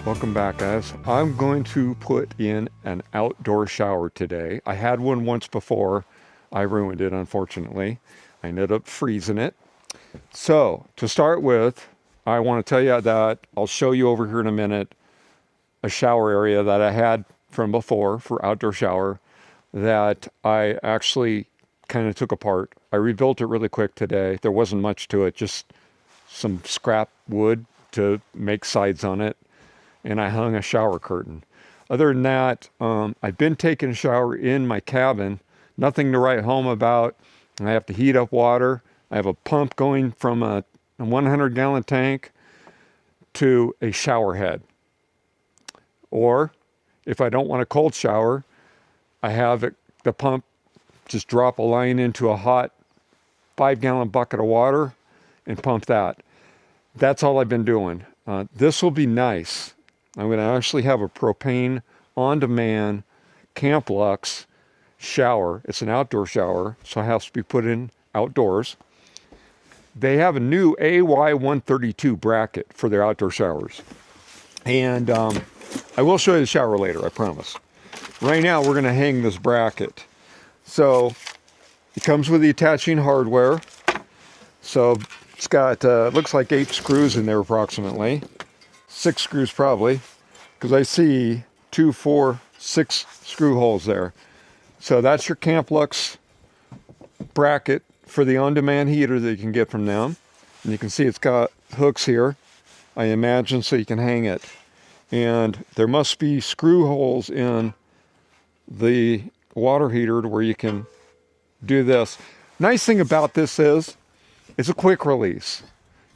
Welcome back, guys. I'm going to put in an outdoor shower today. I had one once before. I ruined it, unfortunately. I ended up freezing it. So, to start with, I want to tell you that I'll show you over here in a minute a shower area that I had from before for outdoor shower that I actually kind of took apart. I rebuilt it really quick today. There wasn't much to it, just some scrap wood to make sides on it. And I hung a shower curtain. Other than that, I've been taking a shower in my cabin. Nothing to write home about. I have to heat up water. I have a pump going from a 100-gallon tank to a shower head. Or if I don't want a cold shower, I have the pump just drop a line into a hot 5-gallon bucket of water and pump that. That's all I've been doing. This will be nice. I'm going to actually have a propane on-demand CAMPLUX shower. It's an outdoor shower, so it has to be put in outdoors. They have a new AY132 bracket for their outdoor showers. And I will show you the shower later, I promise. Right now, we're going to hang this bracket. So it comes with the attaching hardware. So it's got, looks like 8 screws in there approximately. 6 screws probably, because I see 2, 4, 6 screw holes there. So that's your CAMPLUX bracket for the on-demand heater that you can get from them. And you can see it's got hooks here, I imagine, so you can hang it. And there must be screw holes in the water heater to where you can do this. Nice thing about this is it's a quick release.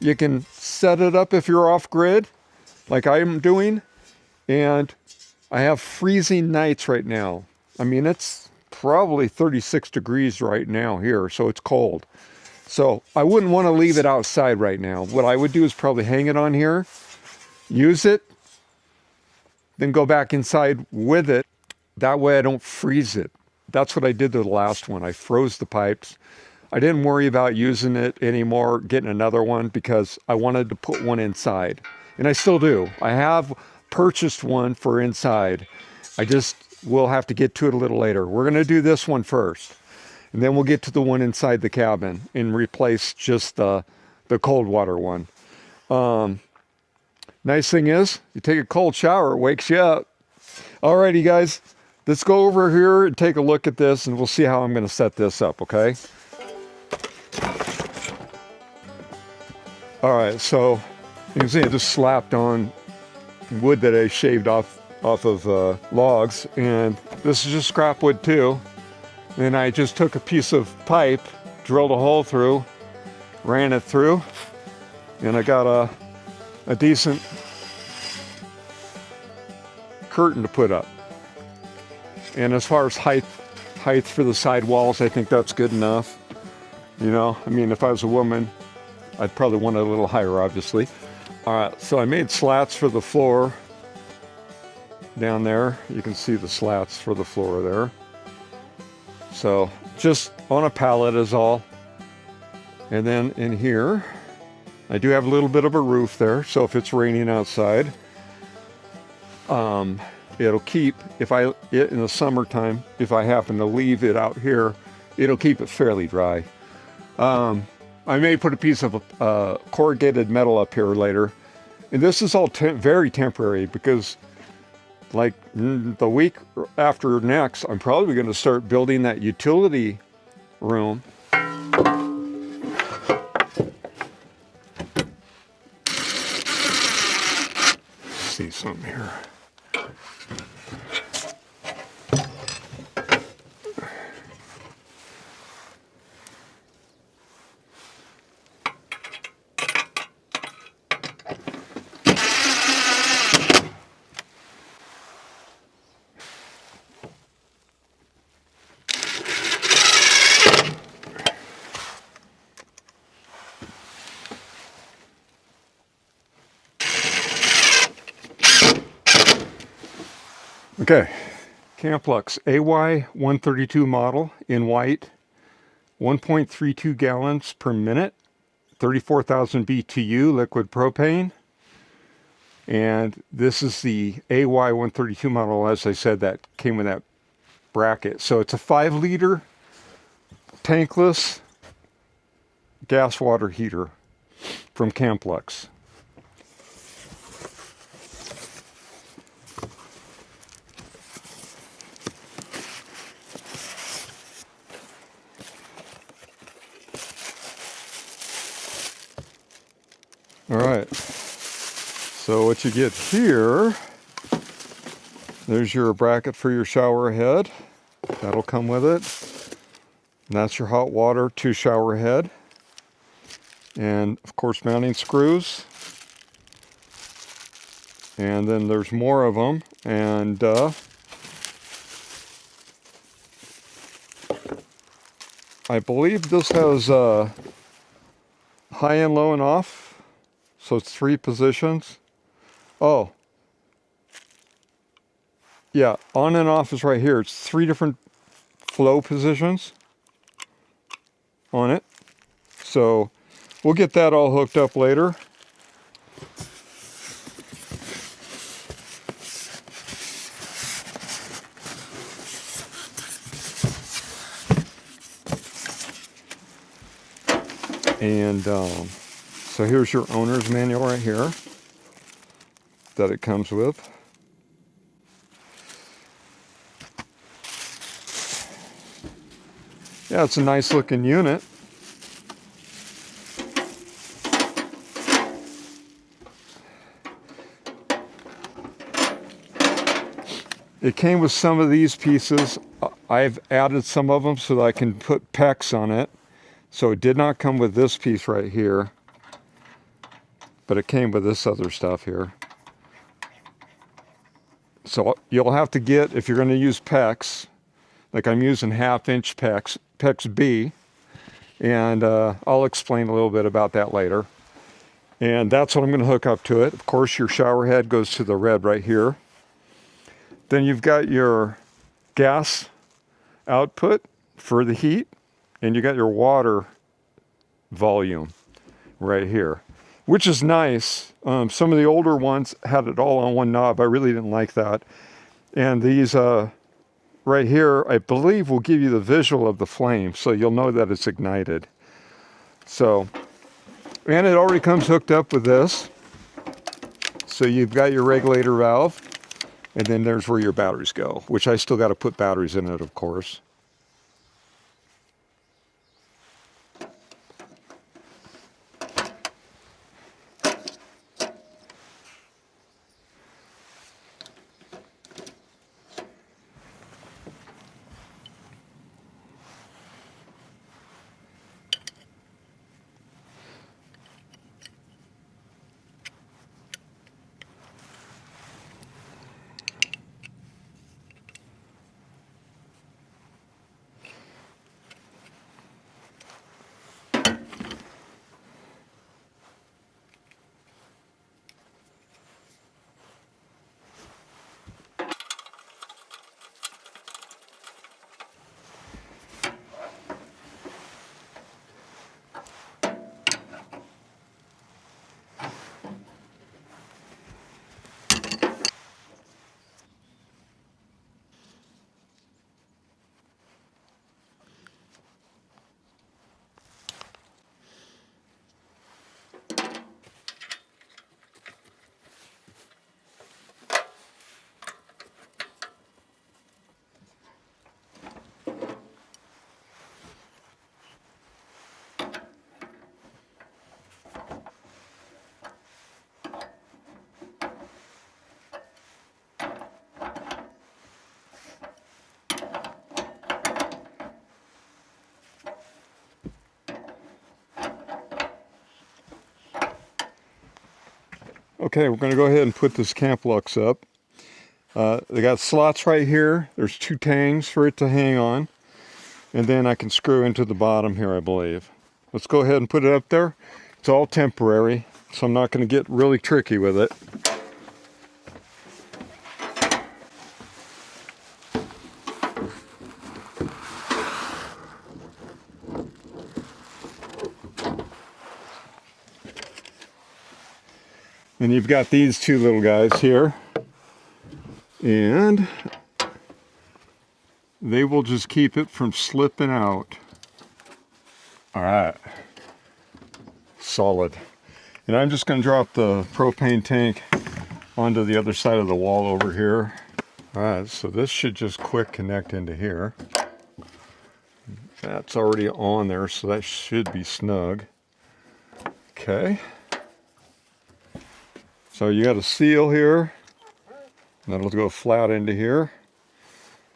You can set it up if you're off grid, like I'm doing, and I have freezing nights right now. I mean, it's probably 36 degrees right now here, so it's cold. So I wouldn't want to leave it outside right now. What I would do is probably hang it on here, use it, then go back inside with it. That way I don't freeze it. That's what I did to the last one. I froze the pipes. I didn't worry about using it anymore, getting another one, because I wanted to put one inside. And I still do. I have purchased one for inside. I just will have to get to it a little later. We're going to do this one first. And then we'll get to the one inside the cabin and replace just the cold water one. Nice thing is, you take a cold shower, it wakes you up. Alrighty, guys. Let's go over here and take a look at this, and we'll see how I'm going to set this up, okay? Alright, so you can see I just slapped on wood that I shaved off of logs, and this is just scrap wood too. And I just took a piece of pipe, drilled a hole through, ran it through, and I got a decent curtain to put up. And as far as height for the side walls, I think that's good enough. You know, I mean, if I was a woman, I'd probably want it a little higher, obviously. All right, so I made slats for the floor down there. You can see the slats for the floor there. So just on a pallet is all. And then in here, I do have a little bit of a roof there. So if it's raining outside, it'll keep, in the summertime, if I happen to leave it out here, it'll keep it fairly dry. I may put a piece of corrugated metal up here later. And this is all very temporary, because like the week after next, I'm probably going to start building that utility room. See something here. Okay, CAMPLUX AY132 model in white, 1.32 gallons per minute, 34,000 BTU liquid propane, And this is the AY132 model, as I said, that came with that bracket. So it's a 5-liter tankless gas water heater from CAMPLUX. All right, so what you get here, there's your bracket for your shower head. That'll come with it. And that's your hot water to shower head. And of course, mounting screws. And then there's more of them. And I believe this has high and low and off. So it's 3 positions. Oh, yeah, on and off is right here. It's 3 different flow positions on it. So we'll get that all hooked up later. And so here's your owner's manual right here that it comes with. Yeah, it's a nice looking unit. It came with some of these pieces. I've added some of them so that I can put PEX on it. So it did not come with this piece right here, but it came with this other stuff here. So you'll have to get, if you're going to use PEX, like I'm using 1/2-inch PEX, PEX B, and I'll explain a little bit about that later. And that's what I'm going to hook up to it. Of course, your shower head goes to the red right here. Then you've got your gas output for the heat, and you got your water volume right here, which is nice. Some of the older ones had it all on one knob. I really didn't like that. And these right here, I believe, will give you the visual of the flame, so you'll know that it's ignited. So, and it already comes hooked up with this. So you've got your regulator valve, and then there's where your batteries go, which I still got to put batteries in it, of course. Okay, we're going to go ahead and put this CAMPLUX up. They got slots right here. There's 2 tangs for it to hang on. And then I can screw into the bottom here, I believe. Let's go ahead and put it up there. It's all temporary, so I'm not going to get really tricky with it. And you've got these two little guys here. And they will just keep it from slipping out. All right. Solid. And I'm just going to drop the propane tank onto the other side of the wall over here. All right, so this should just quick connect into here. That's already on there, so that should be snug. Okay. So you got a seal here. And that'll go flat into here.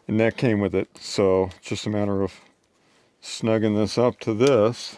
And that came with it, so it's just a matter of snugging this up to this.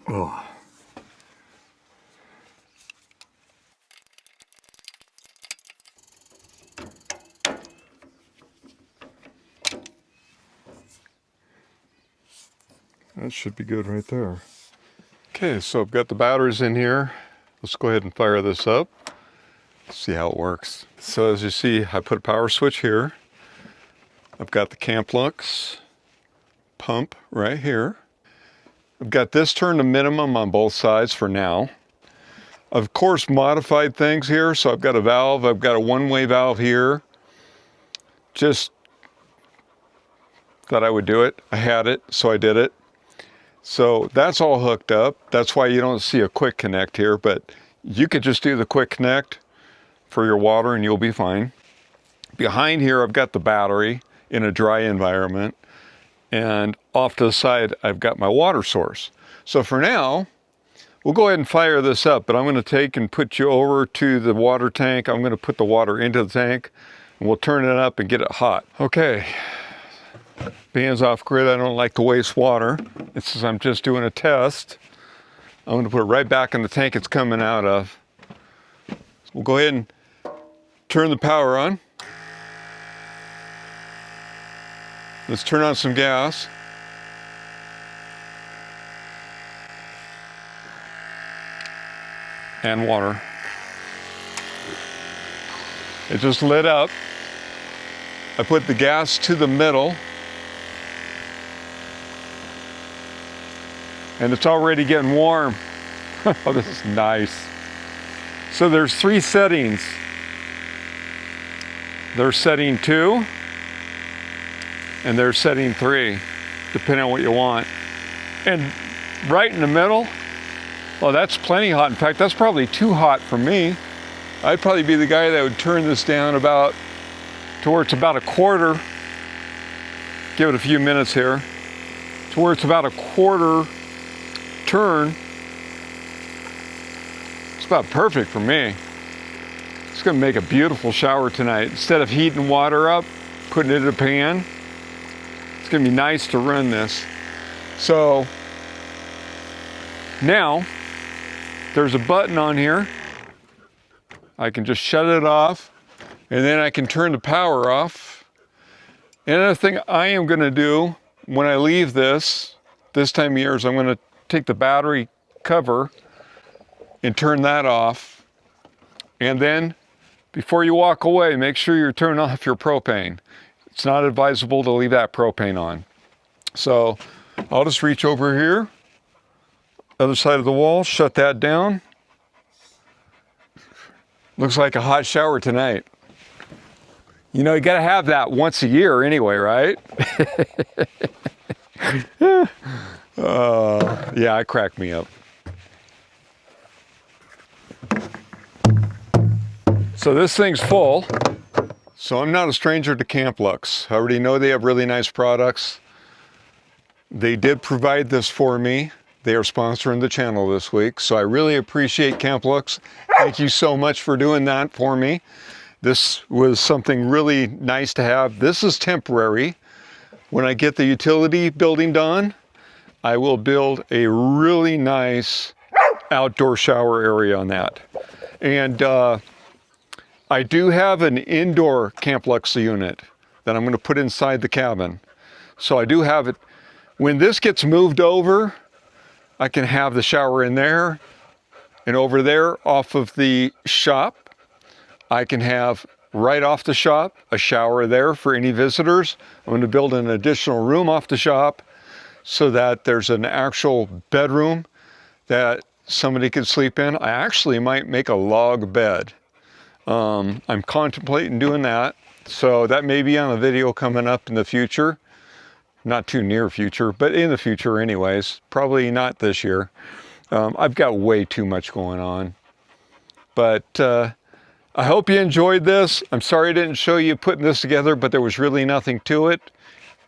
Oh. That should be good right there. Okay, so I've got the batteries in here. Let's go ahead and fire this up. See how it works. So as you see, I put a power switch here. I've got the CAMPLUX pump right here. I've got this turned to minimum on both sides for now. Of course, modified things here. So I've got a valve. I've got a one-way valve here. Just thought I would do it. I had it, so I did it. So that's all hooked up. That's why you don't see a quick connect here, but you could just do the quick connect for your water and you'll be fine. Behind here, I've got the battery in a dry environment. And off to the side, I've got my water source. So for now, we'll go ahead and fire this up, but I'm going to take and put you over to the water tank. I'm going to put the water into the tank and we'll turn it up and get it hot. Okay. Being off grid, I don't like to waste water. Since I'm just doing a test, I'm going to put it right back in the tank it's coming out of. We'll go ahead and turn the power on. Let's turn on some gas. And water. It just lit up. I put the gas to the middle. And it's already getting warm. Oh, this is nice. So there's 3 settings. There's setting 2, and there's setting 3, depending on what you want. And right in the middle, well, that's plenty hot. In fact, that's probably too hot for me. I'd probably be the guy that would turn this down to where it's about a quarter. Give it a few minutes here. To where it's about a quarter turn. It's about perfect for me. It's going to make a beautiful shower tonight. Instead of heating water up, putting it in a pan, it's going to be nice to run this. So now there's a button on here. I can just shut it off and then I can turn the power off. Another thing I am going to do when I leave this time of year is I'm going to take the battery cover and turn that off. And then before you walk away, make sure you turn off your propane. It's not advisable to leave that propane on. So I'll just reach over here, other side of the wall, shut that down. Looks like a hot shower tonight. You know, you gotta have that once a year anyway, right? Yeah, it cracked me up. So this thing's full. So I'm not a stranger to CAMPLUX. I already know they have really nice products. They did provide this for me. They are sponsoring the channel this week, so I really appreciate CAMPLUX. Thank you so much for doing that for me. This was something really nice to have. This is temporary. When I get the utility building done, I will build a really nice outdoor shower area on that. And I do have an indoor CAMPLUX unit that I'm going to put inside the cabin. So I do have it. When this gets moved over, I can have the shower in there, and over there off of the shop, I can have right off the shop a shower there for any visitors. I'm going to build an additional room off the shop so that there's an actual bedroom that somebody could sleep in. I actually might make a log bed. I'm contemplating doing that, so that may be on a video coming up in the future. Not too near future, but in the future anyways. Probably not this year. I've got way too much going on. But I hope you enjoyed this. I'm sorry I didn't show you putting this together, but there was really nothing to it.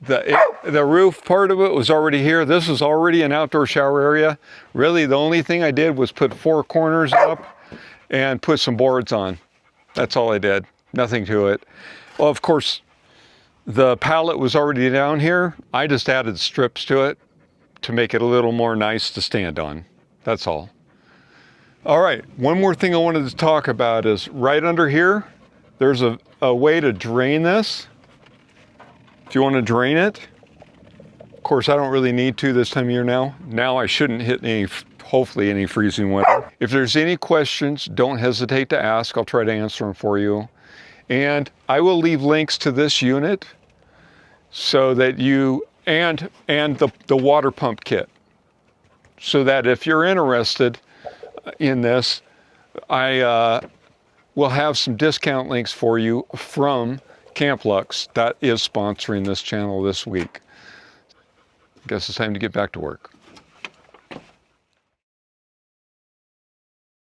The roof part of it was already here. This is already an outdoor shower area. Really, the only thing I did was put 4 corners up and put some boards on. That's all I did. Nothing to it. Well, of course, the pallet was already down here. I just added strips to it to make it a little more nice to stand on. That's all. All right, one more thing I wanted to talk about is right under here, there's a way to drain this. If you want to drain it, of course, I don't really need to this time of year now. Now I shouldn't hit any, hopefully any freezing weather. If there's any questions, don't hesitate to ask. I'll try to answer them for you. And I will leave links to this unit so that you, and the water pump kit, so that if you're interested in this, I will have some discount links for you from CAMPLUX that is sponsoring this channel this week. I guess it's time to get back to work.